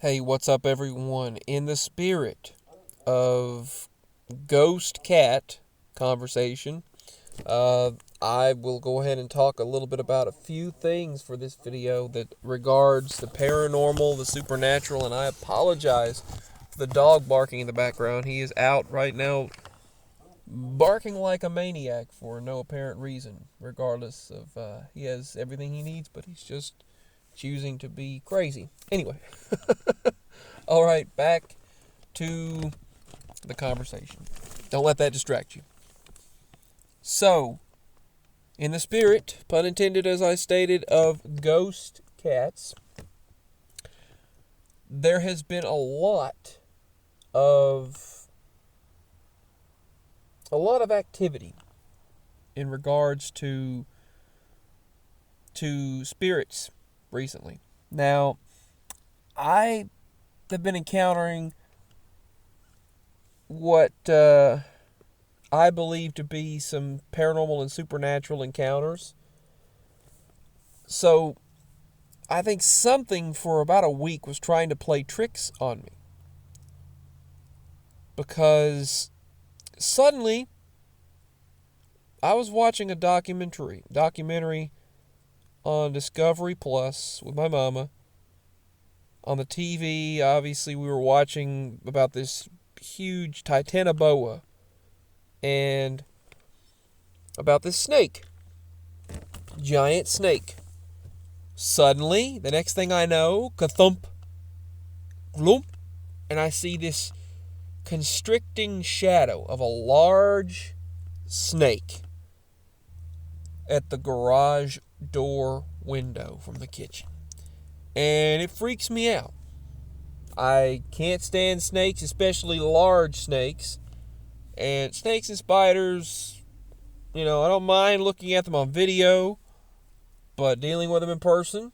Hey, what's up, everyone? In the spirit of ghost cat conversation, I will go ahead and talk a little bit about a few things for this video that regards the paranormal, the supernatural, and I apologize for the dog barking in the background. He is out right now barking like a maniac for no apparent reason, regardless of he has everything he needs, but he's just choosing to be crazy. Anyway. All right, back to the conversation. Don't let that distract you. So, in the spirit, pun intended as I stated, of ghost cats, there has been of a lot of activity in regards to spirits recently. Now, I have been encountering what I believe to be some paranormal and supernatural encounters. So, I think something for about a week was trying to play tricks on me. Because suddenly, I was watching a documentary on Discovery Plus with my mama. On the TV, obviously, we were watching about this huge Titanoboa and about this snake. Giant snake. Suddenly, the next thing I know, ka-thump, gloop, and I see this constricting shadow of a large snake at the garage door window from the kitchen. And it freaks me out. I can't stand snakes, especially large snakes. And snakes and spiders, I don't mind looking at them on video, but dealing with them in person,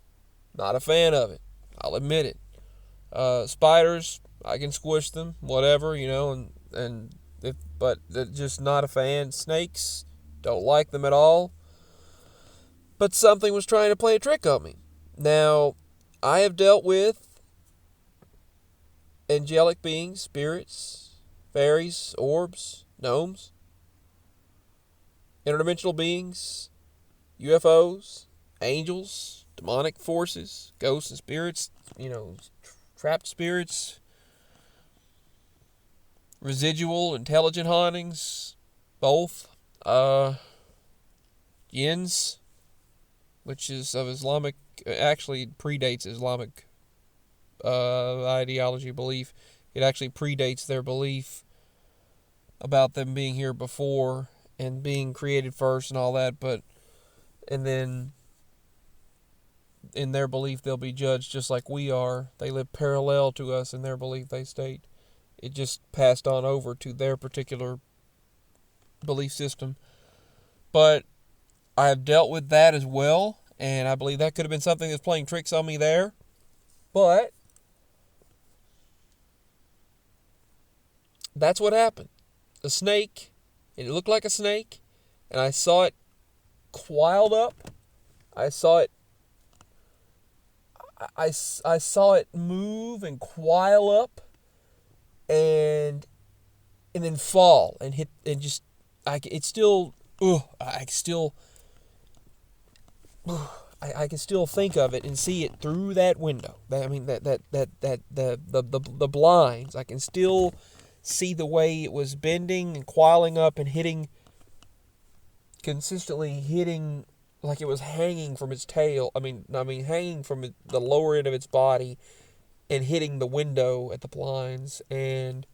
not a fan of it. I'll admit it. Spiders, I can squish them, whatever, but just not a fan. Snakes, don't like them at all. But something was trying to play a trick on me. Now, I have dealt with angelic beings, spirits, fairies, orbs, gnomes, interdimensional beings, UFOs, angels, demonic forces, ghosts and spirits, trapped spirits, residual intelligent hauntings, both, yins, which is of Islamic, actually predates Islamic ideology, belief. It actually predates their belief about them being here before and being created first and all that, and then in their belief they'll be judged just like we are. They live parallel to us in their belief, they state. It just passed on over to their particular belief system. But I have dealt with that as well, and I believe that could have been something that's playing tricks on me there. But that's what happened. A snake, and it looked like a snake, and I saw it coiled up. I saw it move and coil up and then fall and hit and just I can still think of it and see it through that window. The blinds. I can still see the way it was bending and coiling up and consistently hitting like it was hanging from its tail. Hanging from the lower end of its body and hitting the window at the blinds. And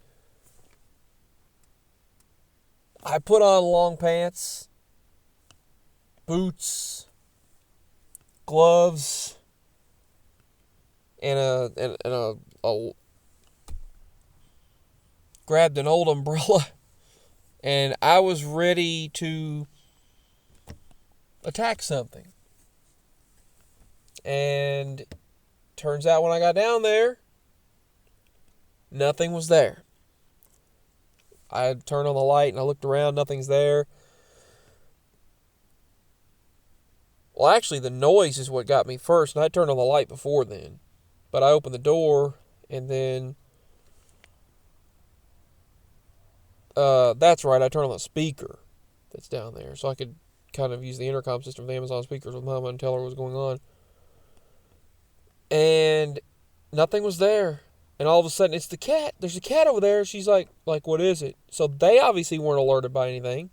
I put on long pants, boots, gloves, and a grabbed an old umbrella, and I was ready to attack something. And turns out when I got down there, nothing was there. I turned on the light and I looked around, nothing's there. Well, actually, the noise is what got me first, and I turned on the light before then. But I opened the door, And then, that's right, I turned on the speaker that's down there. So I could kind of use the intercom system of the Amazon speakers with Mama and tell her what was going on. And nothing was there. And all of a sudden, it's the cat. There's a cat over there. She's like, what is it? So they obviously weren't alerted by anything.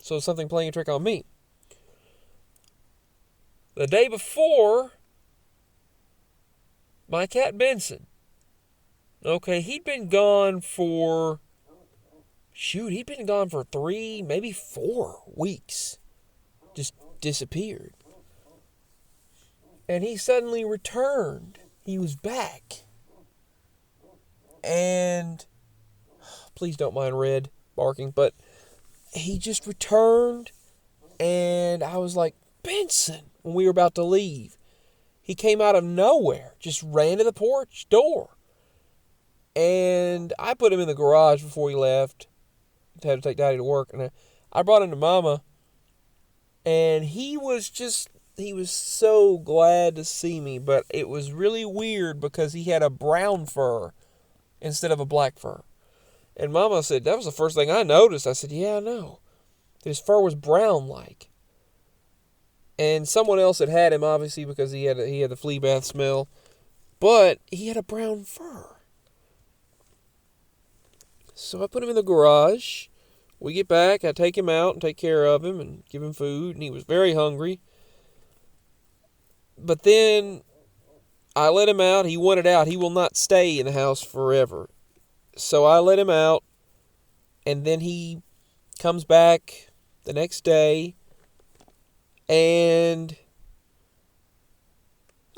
So something playing a trick on me. The day before, my cat Benson. Okay, he'd been gone for 3, maybe 4 weeks. Just disappeared. And he suddenly returned. He was back. And please don't mind Red barking, but he just returned, and I was like, Benson, when we were about to leave. He came out of nowhere, just ran to the porch door. And I put him in the garage before he left. I had to take Daddy to work, and I brought him to Mama, and he was so glad to see me, but it was really weird because he had a brown fur instead of a black fur. And Mama said, that was the first thing I noticed. I said, yeah, I know. His fur was brown-like. And someone else had him, obviously, because he had the flea bath smell. But he had a brown fur. So I put him in the garage. We get back, I take him out and take care of him and give him food. And he was very hungry. But then I let him out. He wanted out. He will not stay in the house forever. So I let him out. And then he comes back the next day. And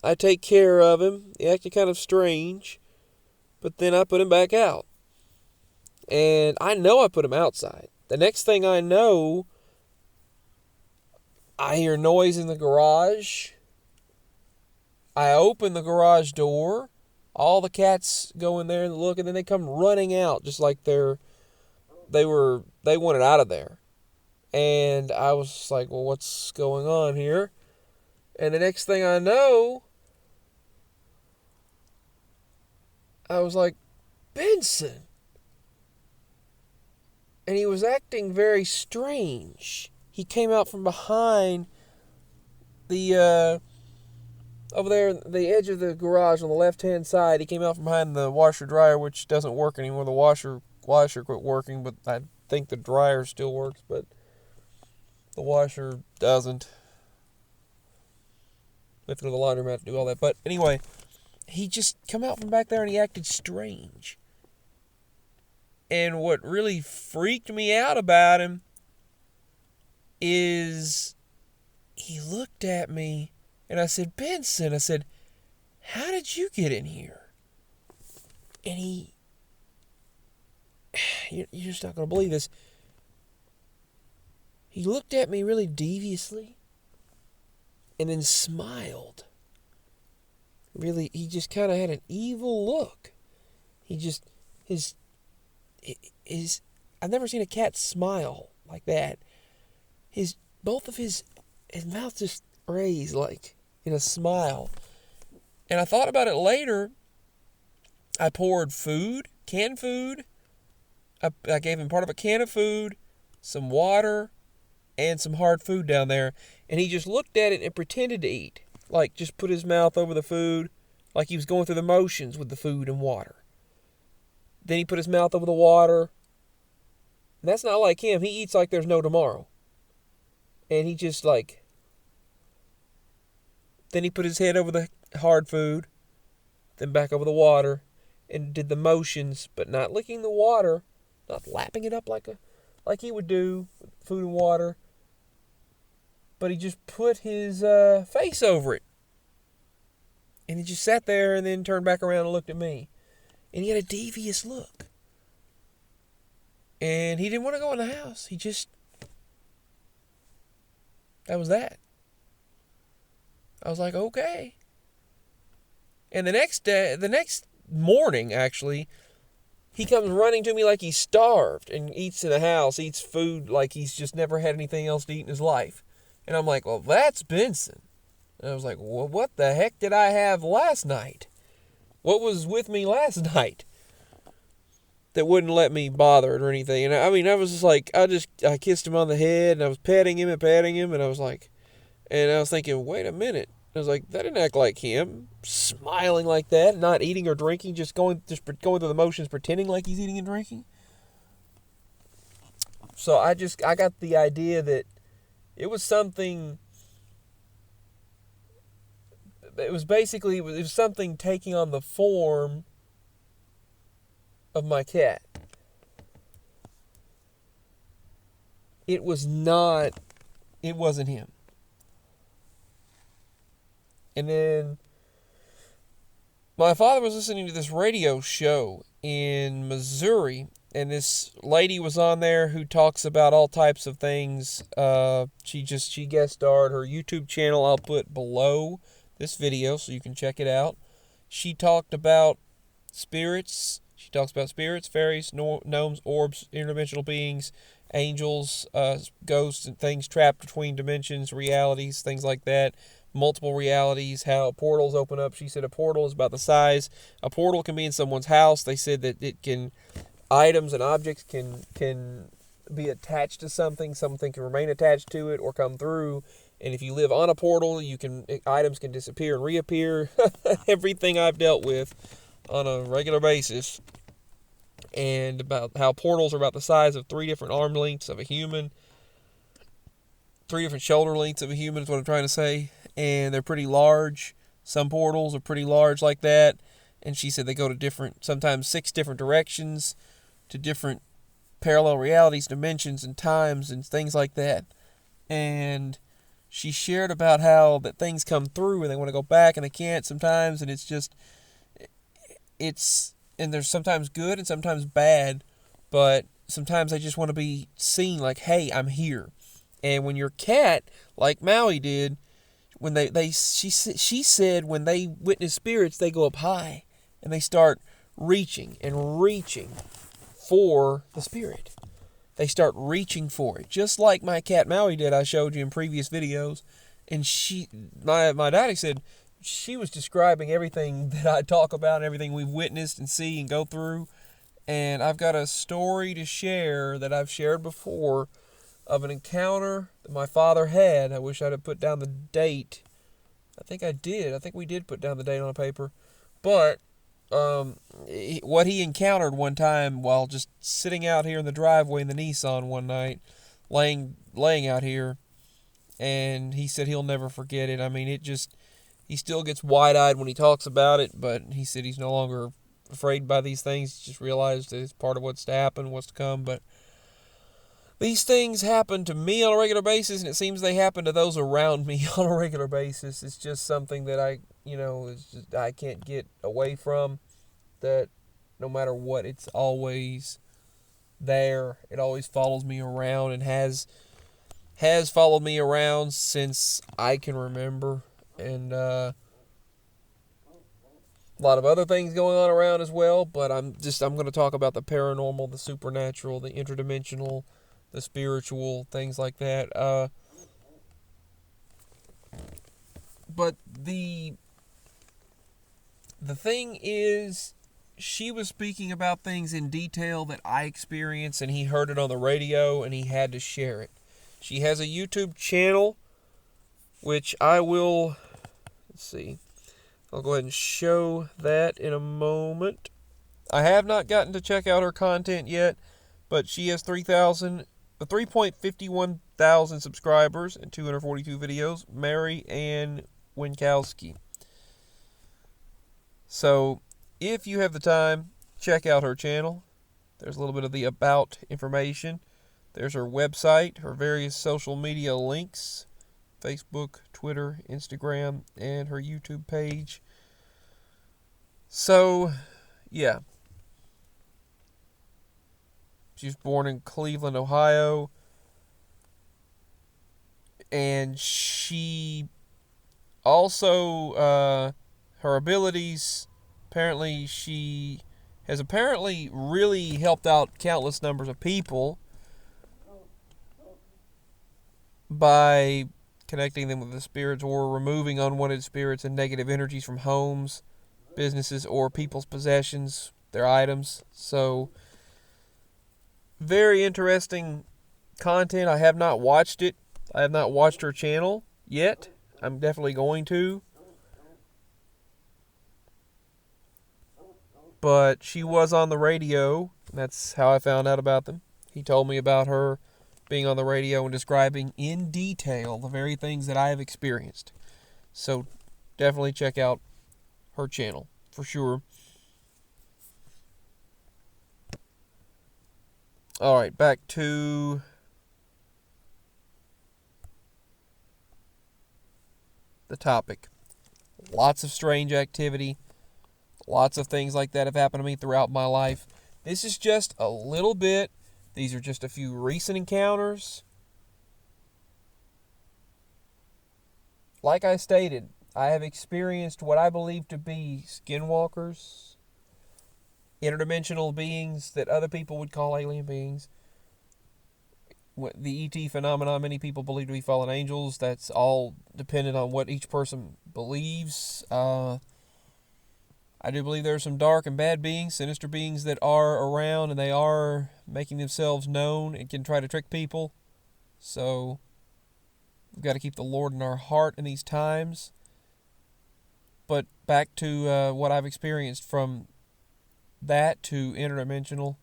I take care of him. He acted kind of strange. But then I put him back out. And I know I put him outside. The next thing I know, I hear noise in the garage. I open the garage door. All the cats go in there and look, and then they come running out just like they wanted out of there. And I was like, well, what's going on here? And the next thing I know, I was like, Benson. And he was acting very strange. He came out from behind the, over there, the edge of the garage on the left-hand side. He came out from behind the washer-dryer, which doesn't work anymore. The washer quit working, but I think the dryer still works, but the washer doesn't. We have to go to the laundromat to do all that. But anyway, he just come out from back there and he acted strange. And what really freaked me out about him is he looked at me and I said, Benson, I said, how did you get in here? And you're just not going to believe this. He looked at me really deviously and then smiled. Really, he just kind of had an evil look. I've never seen a cat smile like that. Both of his mouth just raised like in a smile. And I thought about it later. I poured food, canned food. I gave him part of a can of food, some water, and some hard food down there. And he just looked at it and pretended to eat. Like just put his mouth over the food, like he was going through the motions with the food and water. Then he put his mouth over the water. And that's not like him. He eats like there's no tomorrow. And he just then he put his head over the hard food, then back over the water, and did the motions, but not licking the water, not lapping it up like he would do with food and water. But he just put his face over it. And he just sat there and then turned back around and looked at me. And he had a devious look. And he didn't want to go in the house. That was that. I was like, okay. And the next morning, actually, he comes running to me like he's starved and eats in the house, eats food like he's just never had anything else to eat in his life. And I'm like, well, that's Benson. And I was like, well, what the heck did I have last night? what was with me last night that wouldn't let me bother it or anything. And I mean, I was just like, I kissed him on the head, and I was petting him, and I was like, and I was thinking, wait a minute. I was like, that didn't act like him, smiling like that, not eating or drinking, just going through the motions, pretending like he's eating and drinking. So I got the idea that it was something. It was something taking on the form of my cat. It wasn't him. And then my father was listening to this radio show in Missouri, and this lady was on there who talks about all types of things. She guest starred. Her YouTube channel I'll put below this video so you can check it out. She talked about spirits. She talks about spirits, fairies, gnomes, orbs, interdimensional beings, angels, ghosts, and things trapped between dimensions, realities, things like that. Multiple realities, how portals open up. She said a portal is about the size. A portal can be in someone's house. They said that items and objects can be attached to something. Something can remain attached to it or come through. And if you live on a portal, items can disappear and reappear. Everything I've dealt with on a regular basis. And about how portals are about the size of 3 different arm lengths of a human. 3 different shoulder lengths of a human is what I'm trying to say. And they're pretty large. Some portals are pretty large like that. And she said they go to sometimes 6 different directions, to different parallel realities, dimensions, and times, and things like that. And she shared about how that things come through and they want to go back and they can't sometimes. And and there's sometimes good and sometimes bad. But sometimes they just want to be seen like, hey, I'm here. And when your cat, like Maui did, when she said when they witness spirits, they go up high and they start reaching for the spirit. They start reaching for it, just like my cat Maui did. I showed you in previous videos, and my daddy said she was describing everything that I talk about, everything we've witnessed and see and go through. And I've got a story to share that I've shared before, of an encounter that my father had. I wish I'd have put down the date. I think I did. I think we did put down the date on a paper. But what he encountered one time while just sitting out here in the driveway in the Nissan one night, laying out here, and he said he'll never forget it. I mean, he still gets wide-eyed when he talks about it, but he said he's no longer afraid by these things. He just realized that it's part of what's to happen, what's to come. But these things happen to me on a regular basis, and it seems they happen to those around me on a regular basis. It's just something that I can't get away from. That no matter what, it's always there. It always follows me around and has followed me around since I can remember. And a lot of other things going on around as well, but I'm going to talk about the paranormal, the supernatural, the interdimensional, the spiritual, things like that. But the thing is, she was speaking about things in detail that I experienced, and he heard it on the radio, and he had to share it. She has a YouTube channel, which I will, let's see, I'll go ahead and show that in a moment. I have not gotten to check out her content yet, but she has 3.51 thousand subscribers and 242 videos. Mary Ann Winkowski. So, if you have the time, check out her channel. There's a little bit of the about information. There's her website, her various social media links, Facebook, Twitter, Instagram, and her YouTube page. So, yeah. She was born in Cleveland, Ohio. And she also, her abilities, apparently she has really helped out countless numbers of people by connecting them with the spirits or removing unwanted spirits and negative energies from homes businesses or people's possessions, their items. So, very interesting content. I have not watched it. I have not watched her channel yet. I'm definitely going to. But she was on the radio. That's how I found out about them. He told me about her being on the radio and describing in detail the very things that I have experienced. So definitely check out her channel for sure. All right, back to the topic. Lots of strange activity. Lots of things like that have happened to me throughout my life. This is just a little bit. These are just a few recent encounters. Like I stated, I have experienced what I believe to be skinwalkers, interdimensional beings that other people would call alien beings. The ET phenomenon, many people believe to be fallen angels. That's all dependent on what each person believes. I do believe there are some dark and bad beings, sinister beings that are around, and they are making themselves known and can try to trick people. So we've got to keep the Lord in our heart in these times. But back to what I've experienced, from that to interdimensional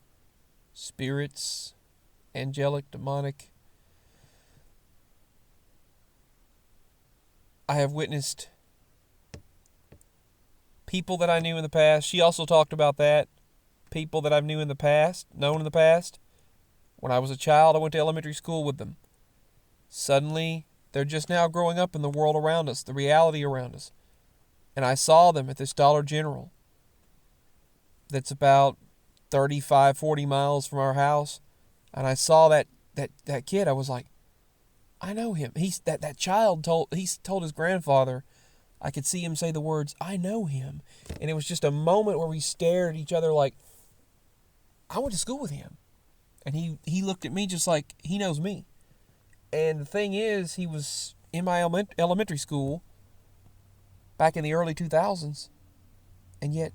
spirits, angelic, demonic. I have witnessed people that I knew in the past. She also talked about that. People that I've known in the past. When I was a child, I went to elementary school with them. Suddenly, they're just now growing up in the world around us, the reality around us. And I saw them at this Dollar General that's about 35, 40 miles from our house. And I saw that kid. I was like, I know him. That child told his grandfather. I could see him say the words, I know him. And it was just a moment where we stared at each other like, I went to school with him. And he looked at me just like he knows me. And the thing is, he was in my elementary school back in the early 2000s. And yet,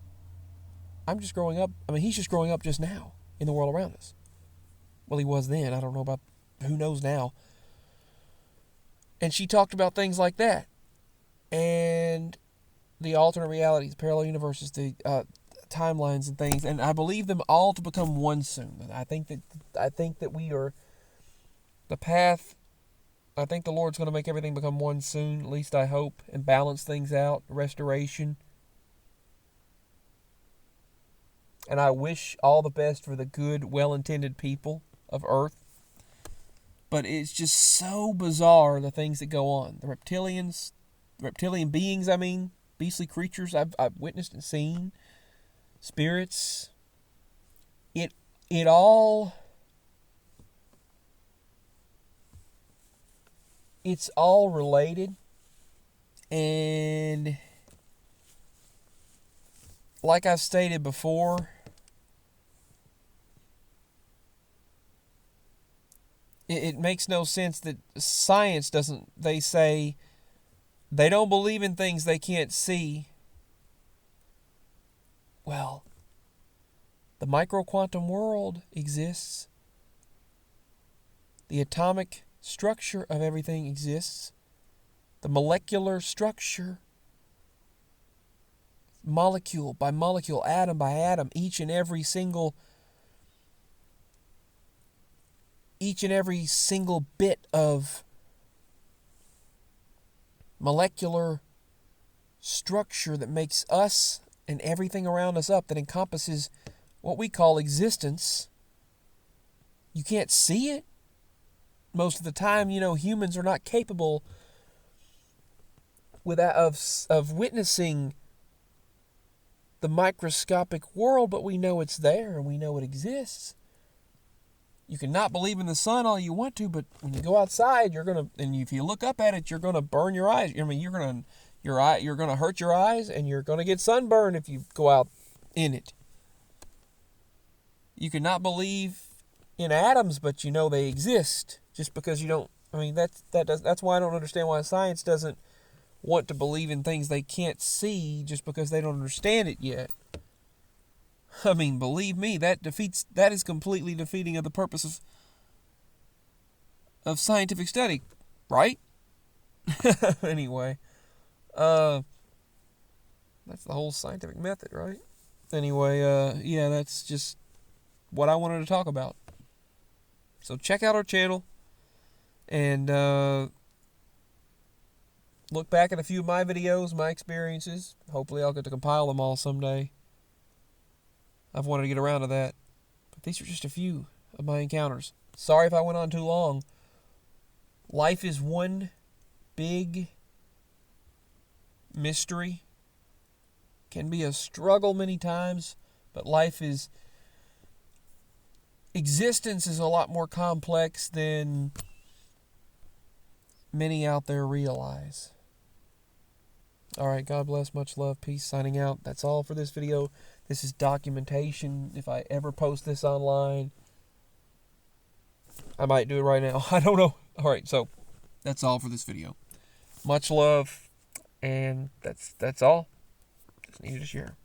I'm just growing up. I mean, he's just growing up just now in the world around us. Well, he was then. I don't know about, who knows now. And she talked about things like that. And the alternate realities, parallel universes, the timelines and things. And I believe them all to become one soon. I think that we are the path. I think the Lord's going to make everything become one soon. At least I hope. And balance things out. Restoration. And I wish all the best for the good, well-intended people of Earth. But it's just so bizarre, the things that go on. The reptilian beings, beastly creatures I've witnessed and seen, spirits. It's all related. And like I've stated before, it makes no sense that science doesn't. They say they don't believe in things they can't see. Well, the microquantum world exists. The atomic structure of everything exists. The molecular structure, molecule by molecule, atom by atom, each and every single bit of molecular structure that makes us and everything around us up, that encompasses what we call existence. You can't see it. Most of the time, humans are not capable of witnessing the microscopic world, but we know it's there and we know it exists. You can not believe in the sun all you want to, but when you go outside, and if you look up at it, you're gonna burn your eyes. You're gonna hurt your eyes, and you're gonna get sunburned if you go out in it. You can not believe in atoms, but they exist. Just because you don't, that's why I don't understand why science doesn't want to believe in things they can't see just because they don't understand it yet. I mean, believe me, that is completely defeating of the purpose of scientific study, right? Anyway, that's the whole scientific method, right? Anyway, yeah, that's just what I wanted to talk about. So check out our channel and look back at a few of my videos, my experiences. Hopefully I'll get to compile them all someday. I've wanted to get around to that. But these are just a few of my encounters. Sorry if I went on too long. Life is one big mystery. Can be a struggle many times, but existence is a lot more complex than many out there realize. Alright, God bless, much love, peace, signing out. That's all for this video. This is documentation. If I ever post this online, I might do it right now. I don't know. Alright, so that's all for this video. Much love, and that's all. Just needed to share.